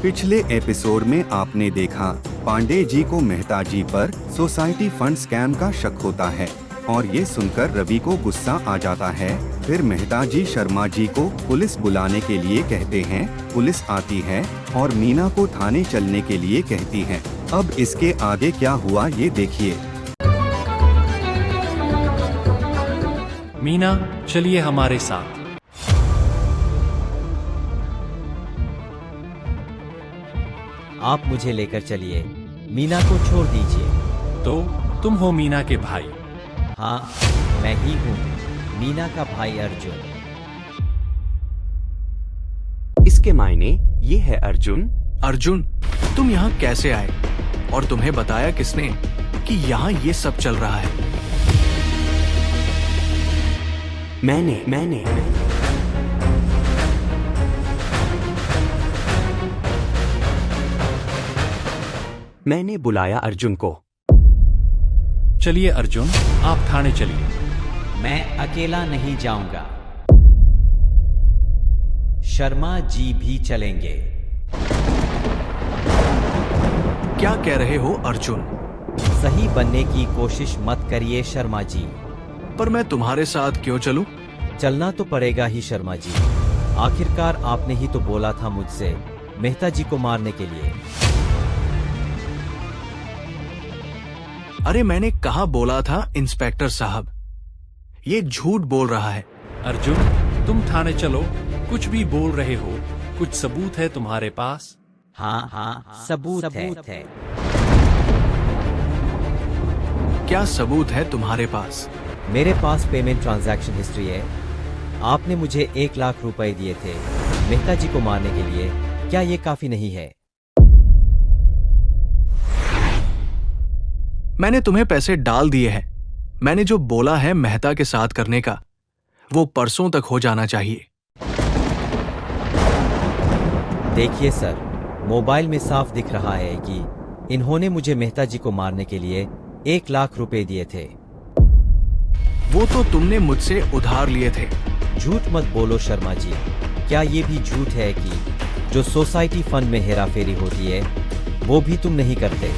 पिछले एपिसोड में आपने देखा पांडे जी को मेहता जी पर सोसाइटी फंड स्कैम का शक होता है और ये सुनकर रवि को गुस्सा आ जाता है। फिर मेहता जी शर्मा जी को पुलिस बुलाने के लिए कहते हैं। पुलिस आती है और मीना को थाने चलने के लिए कहती है। अब इसके आगे क्या हुआ ये देखिए। मीना, चलिए हमारे साथ। आप मुझे लेकर चलिए, मीना को छोड़ दीजिए। तो तुम हो मीना के भाई? हाँ, मैं ही हूँ, मीना का भाई अर्जुन। इसके मायने ये है अर्जुन। अर्जुन, तुम यहाँ कैसे आए और तुम्हें बताया किसने कि यहाँ ये सब चल रहा है? मैंने मैंने बुलाया अर्जुन को। चलिए अर्जुन, आप थाने चलिए। मैं अकेला नहीं जाऊंगा, शर्मा जी भी चलेंगे। क्या कह रहे हो अर्जुन? सही बनने की कोशिश मत करिए शर्मा जी। पर मैं तुम्हारे साथ क्यों चलूं? चलना तो पड़ेगा ही शर्मा जी, आखिरकार आपने ही तो बोला था मुझसे मेहता जी को मारने के लिए। अरे मैंने कहा बोला था इंस्पेक्टर साहब, ये झूठ बोल रहा है। अर्जुन, तुम थाने चलो। कुछ भी बोल रहे हो, कुछ सबूत है तुम्हारे पास? हाँ, सबूत है। क्या सबूत है तुम्हारे पास? मेरे पास पेमेंट ट्रांजैक्शन हिस्ट्री है। आपने मुझे 1 लाख रुपए दिए थे मेहता जी को मारने के लिए। क्या ये काफी नहीं है? मैंने तुम्हें पैसे डाल दिए हैं। मैंने जो बोला है मेहता के साथ करने का, वो परसों तक हो जाना चाहिए। देखिए सर, मोबाइल में साफ दिख रहा है कि इन्होंने मुझे मेहता जी को मारने के लिए 1 लाख रुपए दिए थे। वो तो तुमने मुझसे उधार लिए थे। झूठ मत बोलो शर्मा जी। क्या ये भी झूठ है कि जो सोसाइटी फंड में हेराफेरी होती है वो भी तुम नहीं करते?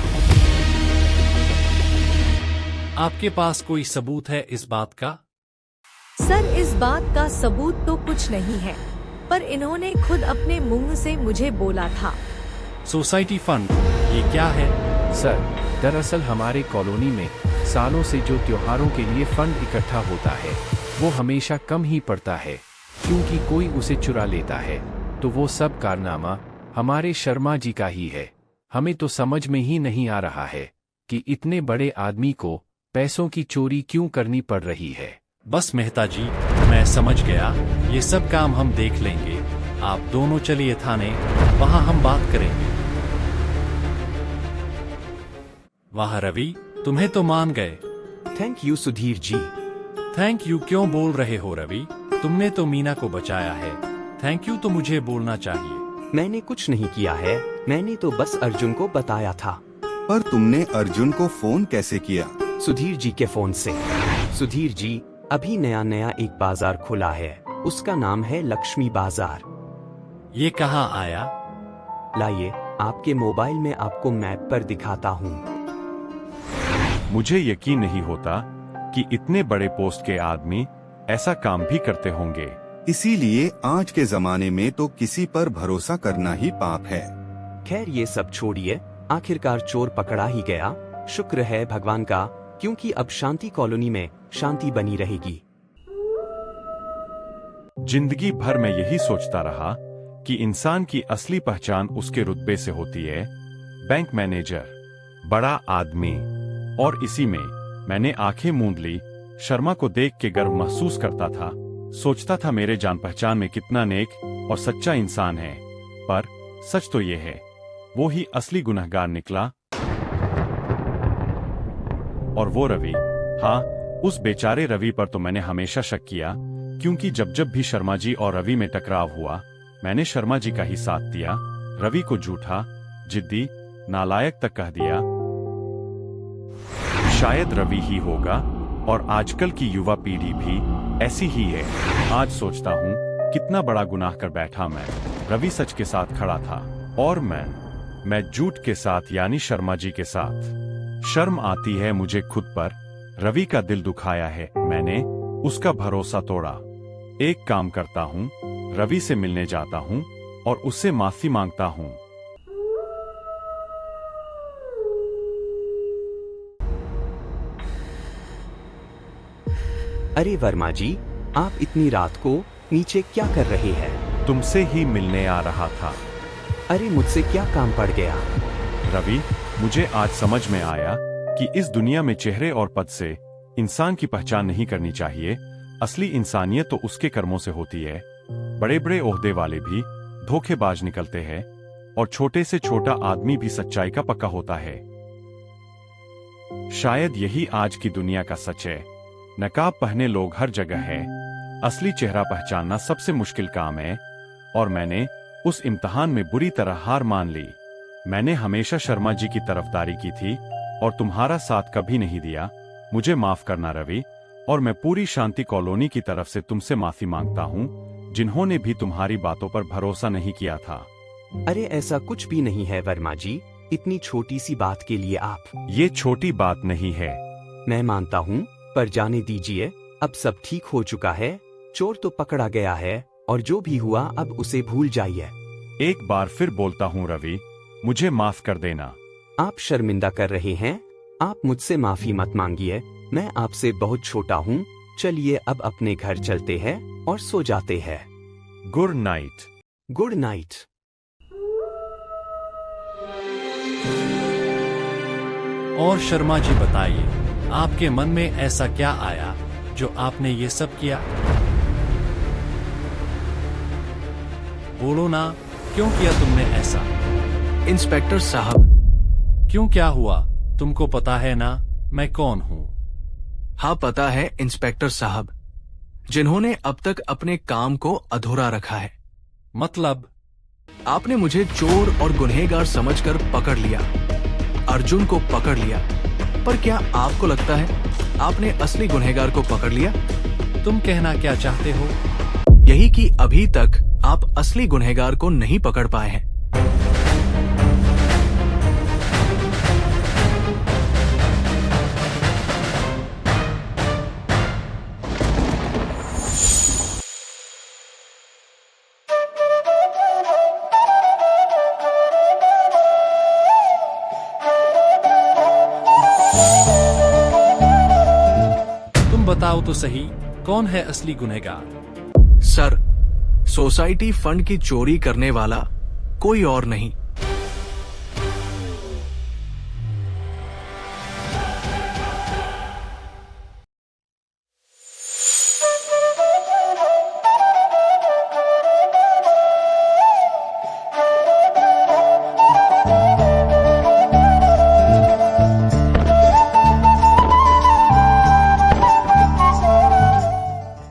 आपके पास कोई सबूत है इस बात का? सर, इस बात का सबूत तो कुछ नहीं है, पर इन्होंने खुद अपने मुंह से मुझे बोला था। सोसाइटी फंड, ये क्या है? सर, दरअसल हमारे कॉलोनी में सालों से जो त्योहारों के लिए फंड इकट्ठा होता है वो हमेशा कम ही पड़ता है, क्योंकि कोई उसे चुरा लेता है। तो वो सब कारनामा हमारे शर्मा जी का ही है। हमें तो समझ में ही नहीं आ रहा है कि इतने बड़े आदमी को पैसों की चोरी क्यों करनी पड़ रही है। बस मेहता जी, मैं समझ गया। ये सब काम हम देख लेंगे। आप दोनों चलिए थाने, वहां हम बात करेंगे। वाह रवि, तुम्हें तो मान गए। Thank you Sudhir ji. Thank you क्यों बोल रहे हो रवि? तुमने तो मीना को बचाया है। थैंक यू तो मुझे बोलना चाहिए। मैंने कुछ नहीं किया है, मैंने तो बस अर्जुन को बताया था। पर तुमने अर्जुन को फोन कैसे किया? सुधीर जी के फोन से। सुधीर जी, अभी नया एक बाजार खुला है, उसका नाम है लक्ष्मी बाजार। ये कहाँ आया? लाइए, आपके मोबाइल में आपको मैप पर दिखाता हूँ। मुझे यकीन नहीं होता कि इतने बड़े पोस्ट के आदमी ऐसा काम भी करते होंगे। इसीलिए आज के जमाने में तो किसी पर भरोसा करना ही पाप है। खैर ये सब छोड़िए, आखिरकार चोर पकड़ा ही गया। शुक्र है भगवान का, क्योंकि अब शांति कॉलोनी में शांति बनी रहेगी। जिंदगी भर मैं यही सोचता रहा कि इंसान की असली पहचान उसके रुतबे से होती है। बैंक मैनेजर, बड़ा आदमी, और इसी में मैंने आंखें मूंद ली। शर्मा को देख के गर्व महसूस करता था। सोचता था मेरे जान पहचान में कितना नेक और सच्चा इंसान है। पर सच तो ये है, वो ही असली गुनहगार निकला। और वो रवि, हाँ, उस बेचारे रवि पर तो मैंने हमेशा शक किया, क्योंकि जब भी शर्मा जी और रवि में टकराव हुआ, मैंने शर्मा जी का ही साथ दिया। रवि को झूठा, जिद्दी, नालायक तक कह दिया। शायद रवि ही होगा, और आजकल की युवा पीढ़ी भी ऐसी ही है। आज सोचता हूँ कितना बड़ा गुनाह कर बैठा मैं। रवि सच के साथ खड़ा था। और मैं झूठ के साथ यानी शर्मा जी के साथ। शर्म आती है मुझे खुद पर। रवि का दिल दुखाया है, मैंने उसका भरोसा तोड़ा। एक काम करता हूँ, रवि से मिलने जाता हूँ और उससे माफी मांगता हूँ। अरे वर्मा जी, आप इतनी रात को नीचे क्या कर रहे हैं? तुमसे ही मिलने आ रहा था। अरे मुझसे क्या काम पड़ गया? रवि, मुझे आज समझ में आया कि इस दुनिया में चेहरे और पद से इंसान की पहचान नहीं करनी चाहिए। असली इंसानियत तो उसके कर्मों से होती है। बड़े बड़े ओहदे वाले भी धोखेबाज निकलते हैं और छोटे से छोटा आदमी भी सच्चाई का पक्का होता है। शायद यही आज की दुनिया का सच है। नकाब पहने लोग हर जगह है। असली चेहरा पहचानना सबसे मुश्किल काम है और मैंने उस इम्तिहान में बुरी तरह हार मान ली। मैंने हमेशा शर्मा जी की तरफदारी की थी और तुम्हारा साथ कभी नहीं दिया। मुझे माफ करना रवि, और मैं पूरी शांति कॉलोनी की तरफ से तुमसे माफी मांगता हूँ, जिन्होंने भी तुम्हारी बातों पर भरोसा नहीं किया था। अरे ऐसा कुछ भी नहीं है वर्मा जी, इतनी छोटी सी बात के लिए आप। ये छोटी बात नहीं है। मैं मानता हूँ, पर जाने दीजिए, अब सब ठीक हो चुका है। चोर तो पकड़ा गया है और जो भी हुआ अब उसे भूल जाइए। एक बार फिर बोलता हूँ रवि, मुझे माफ कर देना। आप शर्मिंदा कर रहे हैं। आप मुझसे माफी मत मांगिए, मैं आपसे बहुत छोटा हूँ। चलिए अब अपने घर चलते हैं और सो जाते हैं। Good night. Good night. और शर्मा जी बताइए, आपके मन में ऐसा क्या आया जो आपने ये सब किया? बोलो ना, क्यों किया तुमने ऐसा? इंस्पेक्टर साहब। क्यों, क्या हुआ? तुमको पता है ना मैं कौन हूँ? हाँ पता है इंस्पेक्टर साहब, जिन्होंने अब तक अपने काम को अधूरा रखा है। मतलब? आपने मुझे चोर और गुनहगार समझकर पकड़ लिया, अर्जुन को पकड़ लिया, पर क्या आपको लगता है आपने असली गुनहगार को पकड़ लिया? तुम कहना क्या चाहते हो? यही कि अभी तक आप असली गुनहगार को नहीं पकड़ पाए हैं। बताओ तो सही, कौन है असली गुनहगार? सर, सोसाइटी फंड की चोरी करने वाला कोई और नहीं,